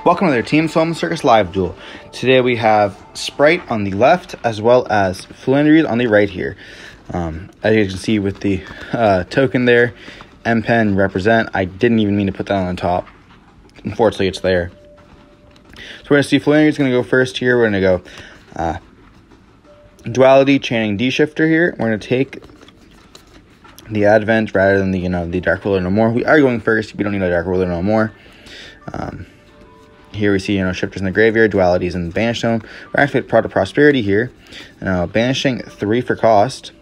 Welcome to their Team Film Circus Live Duel. Today we have Spright on the left as well as Floowandereeze on the right here. As you can see with the token there, M-Pen represent. I didn't even mean to put that on the top. Unfortunately, it's there. So we're going to see Floowandereeze is going to go first here. We're going to go Duality, Chaining D-Shifter here. We're going to take the Advent rather than the Dark Ruler No More. We are going first. We don't need a Dark Ruler No More. Here we see, Shifters in the Graveyard, Dualities in the Banish Zone. We're activate Prod of Prosperity here. Banishing 3 for cost.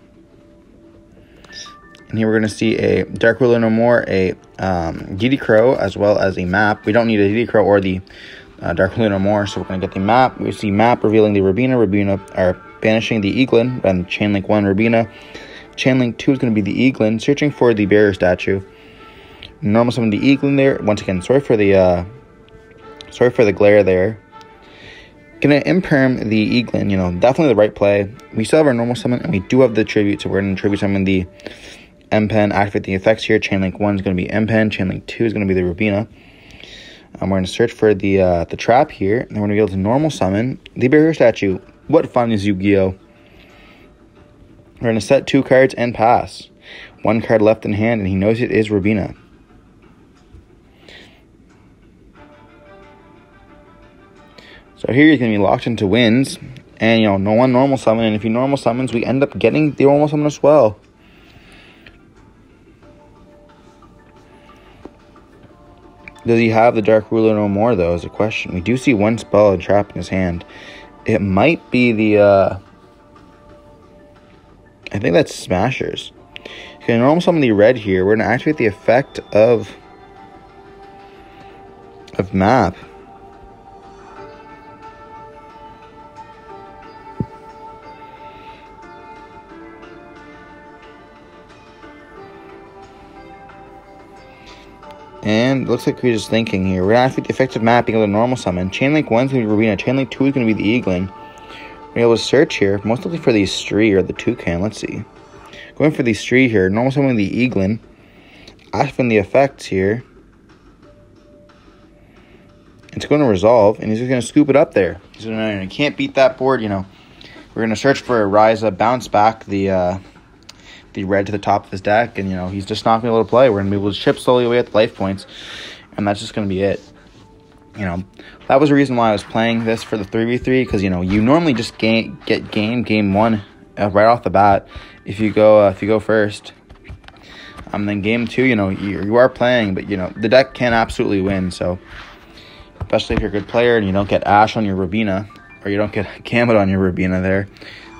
And here we're going to see a Dark Ruler No More, a DD Crow, as well as a map. We don't need a DD Crow or the Dark Ruler No More, so we're going to get the map. We see map revealing the Rabina. Rabina are banishing the Eaglin, and Chainlink 1 Rabina. Chainlink 2 is going to be the Eaglin, searching for the Barrier statue. Normal summon the Eaglin there. Once again, sorry for the glare there. Gonna imperm the Eaglin, definitely the right play. We still have our normal summon, and we do have the tribute, so we're gonna tribute summon the M-Pen, activate the effects here. Chainlink 1 is gonna be M-Pen, Chainlink 2 is gonna be the Rabina. We're gonna search for the trap here, and we're gonna be able to normal summon the Barrier statue. What fun is Yu-Gi-Oh! We're gonna set 2 cards and pass. 1 card left in hand, and he knows it is Rabina. So here he's going to be locked into wins, and, no one normal summon, and if he normal summons, we end up getting the normal summon as well. Does he have the Dark Ruler No More, though, is a question. We do see 1 spell and trap in his hand. It might be the, I think that's Smashers. He's going to normal summon the red here. We're going to activate the effect of map. And looks like we're just thinking here. We're going to activate the effective mapping of the normal summon. Chainlink 1 is going to be Rabina. Chainlink 2 is going to be the Eaglin. We're able to search here, most likely for the Stree or the Toucan. Let's see. Going for the Stree here. Normal summon the Eaglin. Activating the effects here. It's going to resolve, and he's just going to scoop it up there. He's going to, can't beat that board, We're going to search for a Ryza, bounce back the red to the top of his deck, and he's just not going to be able to play. We're going to be able to chip slowly away at the life points, and that's just going to be it. That was the reason why I was playing this for the 3v3, because you normally just get game 1 right off the bat if you go first. Then game 2, you are playing, but the deck can absolutely win. So especially if you're a good player and you don't get Ash on your Rabina, or you don't get Gambit on your Rabina there,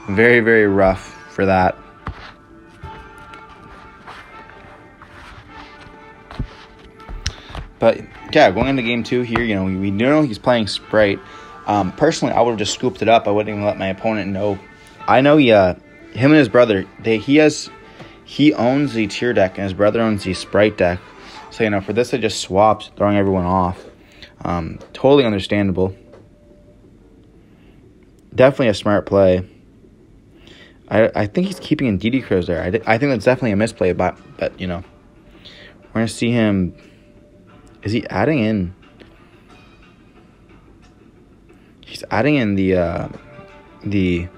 very, very rough for that. But yeah, going into game 2 here, we know he's playing Spright. Personally, I would have just scooped it up. I wouldn't even let my opponent know. I know him and his brother, he owns the tier deck and his brother owns the Spright deck. So for this I just swapped, throwing everyone off. Totally understandable. Definitely a smart play. I think he's keeping in DD Crows there. I think that's definitely a misplay, but we're gonna see him. Is he adding in? He's adding in the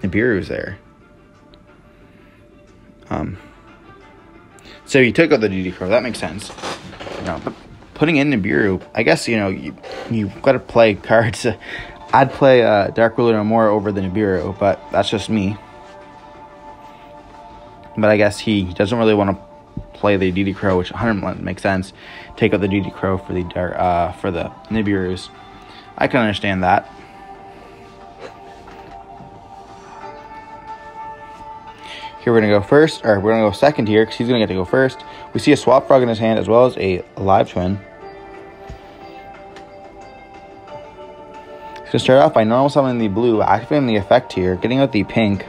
Nibiru's there. So he took out the DD Crow. That makes sense. But putting in Nibiru, I guess you've got to play cards. I'd play Dark Ruler No More over the Nibiru, but that's just me. But I guess he doesn't really want to play the DD Crow, which 100% makes sense. Take out the DD Crow for the Nibiru's. I can understand that. Here we're gonna go first, or we're gonna go second here because he's gonna get to go first. We see a Swap Frog in his hand as well as a Live Twin. He's gonna start off by normal summoning the blue, activating the effect here, getting out the pink.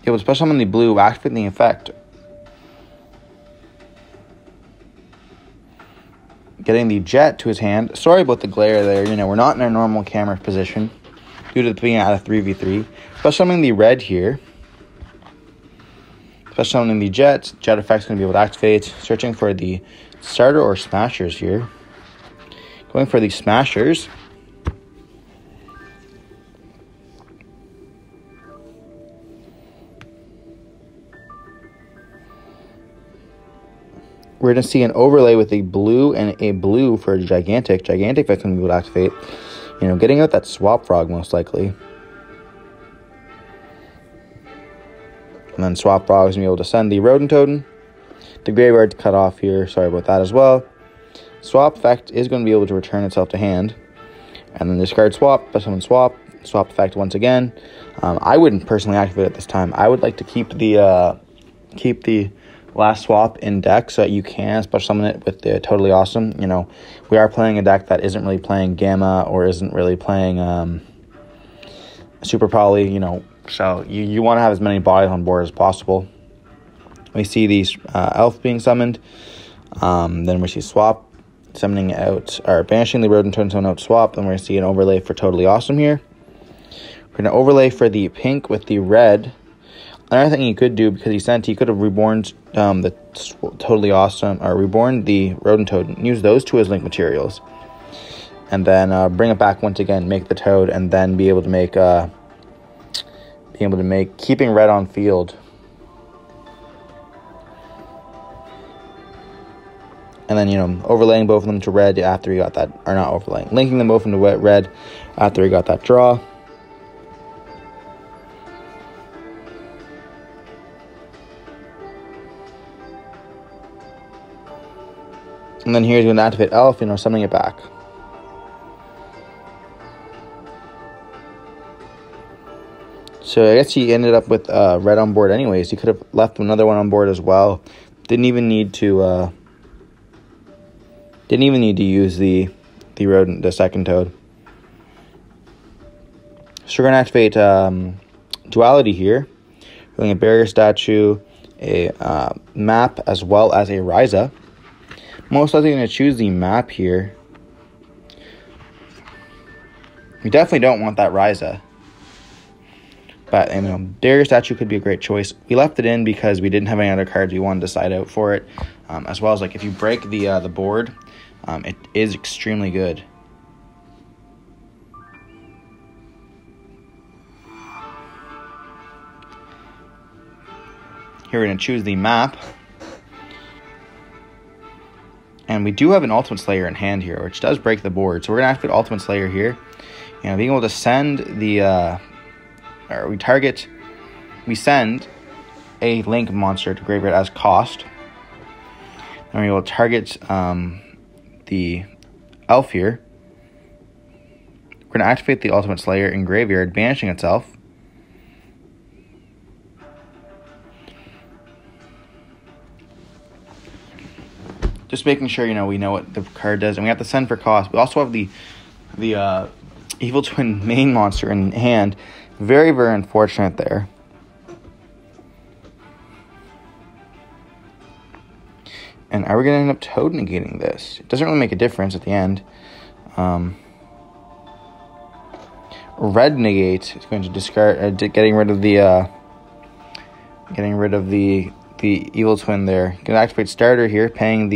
It was special summon the blue, activating the effect. Getting the jet to his hand. Sorry about the glare there. We're not in our normal camera position due to being at a 3v3. Special summoning the red here. Special summoning the Jet. Jet effect's going to be able to activate. Searching for the starter or smashers here. Going for the smashers. We're going to see an overlay with a blue and a blue for Gigantic. Gigantic effect's going to be able to activate. You know, getting out that Swap Frog most likely. And then Swap Frog is going to be able to send the Rodentoden. The graveyard to cut off here. Sorry about that as well. Swap effect is going to be able to return itself to hand. And then discard swap, but someone swap. Swap effect once again. I wouldn't personally activate it this time. I would like to keep the last swap in deck so that you can special summon it with the Totally Awesome. You know, we are playing a deck that isn't really playing Gamma or isn't really playing Super Poly, you know. So you want to have as many bodies on board as possible. We see these Elf being summoned. Then we see Swap summoning out, or banishing the Rodentoden, summon out Swap. Then we're going to see an overlay for Totally Awesome here. We're going to overlay for the pink with the red. Another thing he could do, because he could have reborn the Totally Awesome, or reborn the Rodentoden, use those two as link materials. And then bring it back once again, make the Toad, and then be able to make keeping red on field. And then, you know, overlaying both of them to red after he got that, or not overlaying, linking them both into red after he got that draw. And then here he's going to activate Elf, you know, summoning it back. So I guess he ended up with red on board anyways. He could have left another one on board as well. Didn't even need to use the second Toad. So we're going to activate Duality here. We're going to Barrier Statue, a map, as well as a Ryza. Most likely going to choose the map here. We definitely don't want that Ryza. But, you know, Barrier Statue could be a great choice. We left it in because we didn't have any other cards we wanted to side out for it. As well as, like, if you break the board, it is extremely good. Here we're going to choose the map. And we do have an Ultimate Slayer in hand here, which does break the board. So we're going to activate Ultimate Slayer here. You know, being able to send the... we send a Link monster to graveyard as cost. And we will target the Elf here. We're going to activate the Ultimate Slayer in graveyard, banishing itself. Just making sure, you know, we know what the card does. And we have to send for cost. We also have the Evil Twin main monster in hand. Very, very unfortunate there. And are we going to end up Toad negating this? It doesn't really make a difference at the end. Red negate is going to discard, getting rid of the Evil Twin there. Going to activate Starter here, paying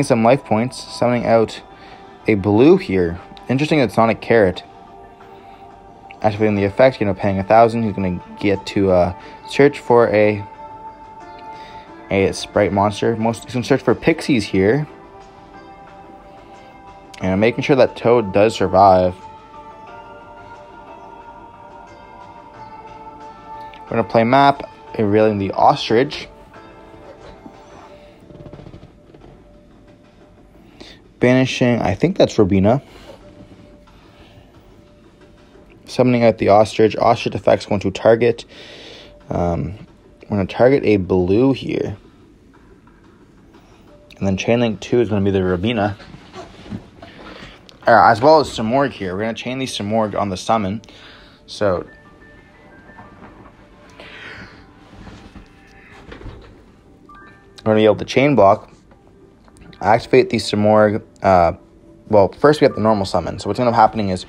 some life points, summoning out a blue here. Interesting, it's not a carrot. Activating the effect, you know, paying 1,000. He's going to get to search for a Spright monster. He's going to search for Pixies here. And making sure that Toad does survive. We're going to play map, revealing the Ostrich. Banishing, I think that's Robina. Summoning out the Ostrich. Ostrich effect's going to target. We're going to target a blue here. And then Chainlink 2 is going to be the Robina. As well as Simorgh here. We're going to chain the Simorgh on the summon. So we're going to be able to chain block. Activate the Simorgh. Well, first we have the normal summon. So what's going to end up happening is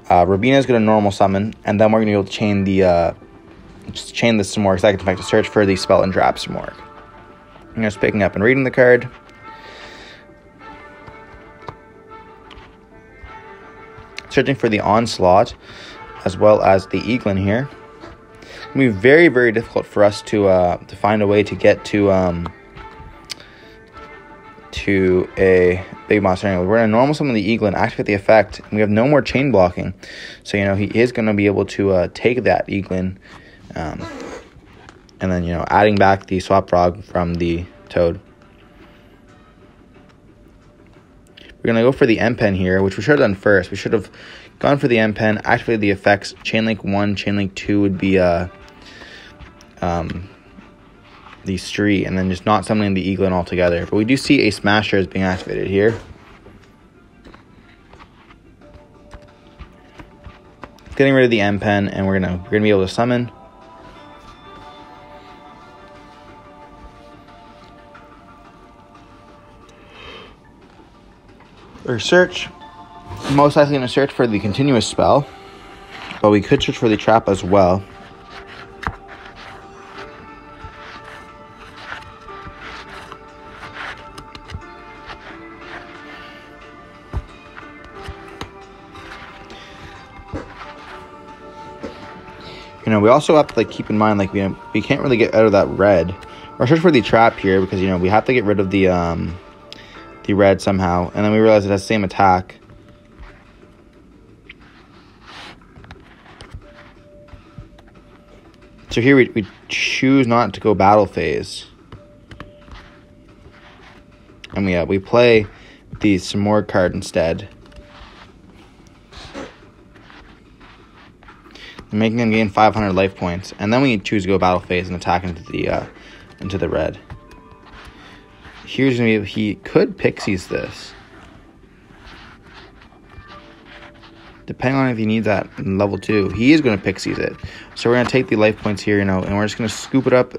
Robina is going to normal summon, and then we're going to be able to chain just chain this some more, second effect to search for the spell and trap some more. I'm just picking up and reading the card. Searching for the Onslaught, as well as the Eaglin here. It's going to be very, very difficult for us to find a way to get to a big monster anyway. We're going to normal summon the Eaglin, activate the effect, and we have no more chain blocking. So, he is going to be able to take that Eaglin, and then, adding back the Swap Frog from the Toad. We're going to go for the M-Pen here, which we should have done first. We should have gone for the M-Pen, activated the effects. Chainlink 1, Chainlink 2 would be the Street, and then just not summoning the Eaglin altogether. But we do see a Smasher is being activated here. Getting rid of the M-Pen, and we're gonna be able to summon. Or search. Most likely going to search for the continuous spell, but we could search for the trap as well. We also have to keep in mind we can't really get out of that red. Or search for the trap here because we have to get rid of the red somehow, and then we realize it has the same attack. So here we choose not to go battle phase, and we play the Samor card instead, making him gain 500 life points, and then we choose to go battle phase and attack into the red. Here's gonna be, he could Pixies this, depending on if he needs that in level 2. He is gonna Pixies it, so we're gonna take the life points here, and we're just gonna scoop it up.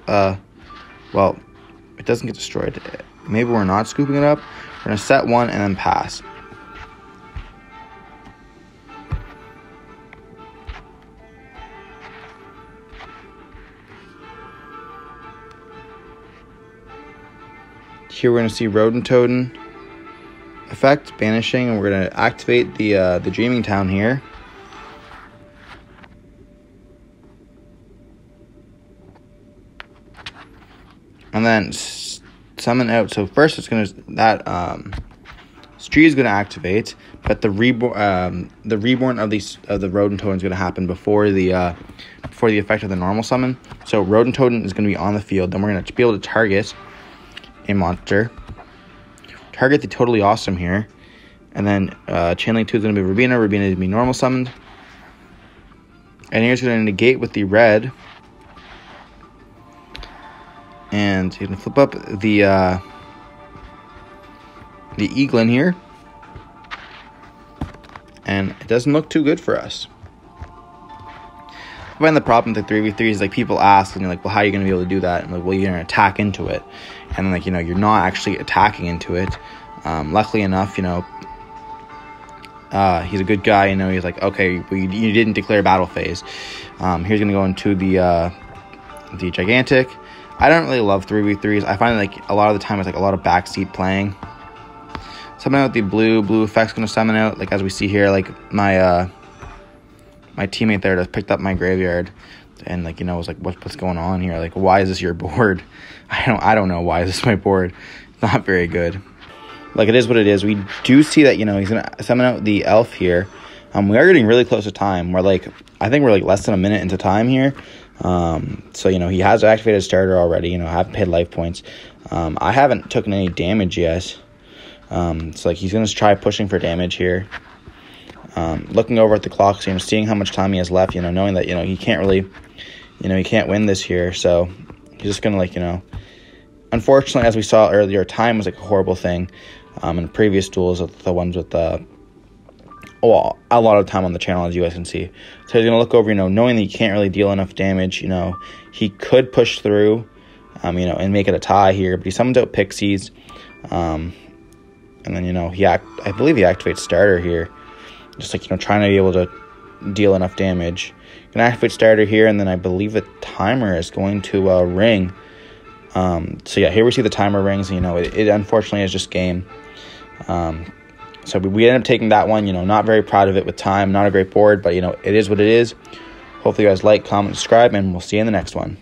Well, it doesn't get destroyed. Maybe we're not scooping it up. We're gonna set 1 and then pass. Here we're going to see Rodent Totem effect, banishing, and we're going to activate the Dreaming Town here. And then summon out. So first it's going to, that Street is going to activate, but the reborn of the Rodent Totem is going to happen before the effect of the normal summon. So Rodent Totem is going to be on the field. Then we're going to be able to target a monster, target the Totally Awesome here, and then Chainlink 2 is going to be Rubina is going to be normal summoned, and here's going to negate with the red, and you can flip up the Eaglin here, and it doesn't look too good for us. I find the problem with the 3v3 is people ask, and you're like, well, how are you going to be able to do that? And well, you're going to attack into it, and then you're not actually attacking into it. Luckily enough, he's a good guy. He's like, okay, well, you didn't declare battle phase. Here's going to go into the Gigantic. I don't really love 3v3s. I find a lot of the time it's a lot of backseat playing. Summon out the blue effect's going to summon out, as we see here, my teammate there just picked up my graveyard, and was like, what's going on here? Why is this your board? I don't know why this is my board. It's not very good. It is what it is. We do see that he's gonna summon out the elf here. We are getting really close to time. We're I think we're less than a minute into time here. So he has activated starter already. I haven't paid life points. I haven't taken any damage yet. So he's gonna try pushing for damage here. Looking over at the clock, seeing how much time he has left, knowing that, he can't really, he can't win this here, so he's just gonna, unfortunately, as we saw earlier, time was a horrible thing, in previous duels, the ones with, a lot of time on the channel, as you guys can see. So he's gonna look over, knowing that he can't really deal enough damage, he could push through, and make it a tie here, but he summons out Pixies, and then, I believe he activates starter here. Just trying to be able to deal enough damage. Gonna activate starter here, and then I believe the timer is going to ring. So yeah, here we see the timer rings. You know, it unfortunately is just game. So we ended up taking that one. You know, not very proud of it with time. Not a great board, but you know, it is what it is. Hopefully you guys like, comment, subscribe, and we'll see you in the next one.